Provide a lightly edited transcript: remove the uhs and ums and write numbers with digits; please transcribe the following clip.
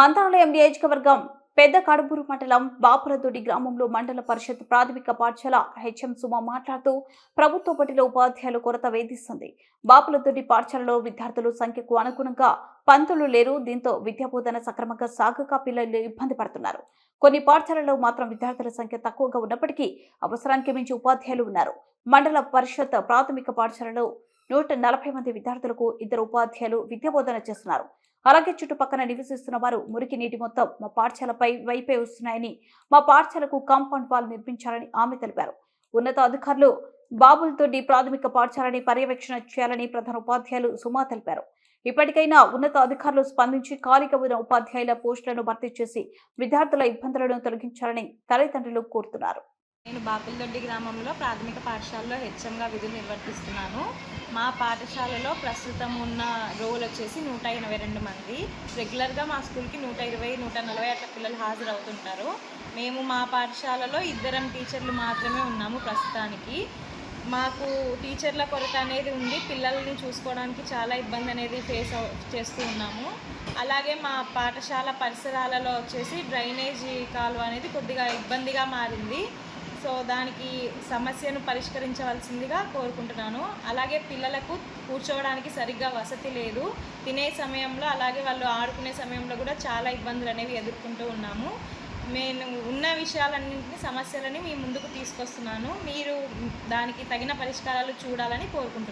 మంత్రాలయం నియోజకవర్గం పెద్ద కడుపూరు మండలం బాపురదొడ్డి గ్రామంలో మండల పరిషత్ ప్రాథమిక పాఠశాల హెచ్ఎం సుమ మాట్లాడుతూ ప్రభుత్వ బడిలో ఉపాధ్యాయుల కొరత వేధిస్తుంది. బాపురదొడ్డి పాఠశాలలో విద్యార్థుల సంఖ్యకు అనుగుణంగా పంతులు లేరు. దీంతో విద్యాబోధన సక్రమంగా సాగక పిల్లలు ఇబ్బంది పడుతున్నారు. కొన్ని పాఠశాలల్లో మాత్రం విద్యార్థుల సంఖ్య తక్కువగా ఉన్నప్పటికీ అవసరానికి మించి ఉపాధ్యాయులు ఉన్నారు. మండల పరిషత్ ప్రాథమిక పాఠశాలలో 140 మంది విద్యార్థులకు 2 ఉపాధ్యాయులు విద్యాబోధన చేస్తున్నారు. అలాగే చుట్టుపక్కల నివసిస్తున్న వారు మురికి నీటి మొత్తం మా పాఠశాలపై వైపే వస్తున్నాయని, మా పాఠశాలకు కాంపౌండ్ వాల్ నిర్మించాలని ఆమె తెలిపారు. ఉన్నత అధికారులు బాపురదొడ్డి ప్రాథమిక పాఠశాలని పర్యవేక్షణ చేయాలని ప్రధాన ఉపాధ్యాయులు సుమా తెలిపారు. ఇప్పటికైనా ఉన్నత అధికారులు స్పందించి ఖాళీగా ఉన్న ఉపాధ్యాయుల పోస్టులను భర్తీ చేసి విద్యార్థుల ఇబ్బందులను తొలగించాలని తల్లిదండ్రులు కోరుతున్నారు. నేను బాపురదొడ్డి గ్రామంలో ప్రాథమిక పాఠశాలలో హెచ్ఎంగా విధులు నిర్వర్తిస్తున్నాను. మా పాఠశాలలో ప్రస్తుతం ఉన్న రోల్ వచ్చేసి 182 మంది. రెగ్యులర్గా మా స్కూల్కి 120, 140 అట్లా పిల్లలు హాజరవుతుంటారు. మేము మా పాఠశాలలో 2 టీచర్లు మాత్రమే ఉన్నాము ప్రస్తుతానికి. మాకు టీచర్ల కొరత అనేది ఉంది. పిల్లల్ని చూసుకోవడానికి చాలా ఇబ్బంది అనేది ఫేస్ చేస్తూ ఉన్నాము. అలాగే మా పాఠశాల పరిసరాలలో వచ్చేసి డ్రైనేజీ కాలువ అనేది కొద్దిగా ఇబ్బందిగా మారింది. సో దానికి సమస్యను పరిష్కరించవలసిందిగా కోరుకుంటున్నాను. అలాగే పిల్లలకు కూర్చోవడానికి సరిగ్గా వసతి లేదు. తినే సమయంలో అలాగే వాళ్ళు ఆడుకునే సమయంలో కూడా చాలా ఇబ్బందులు అనేవి ఎదుర్కొంటూ ఉన్నాము. నేను ఉన్న విషయాలన్నింటినీ సమస్యలని మీ ముందుకు తీసుకొస్తున్నాను. మీరు దానికి తగిన పరిష్కారాలు చూడాలని కోరుకుంటున్నాను.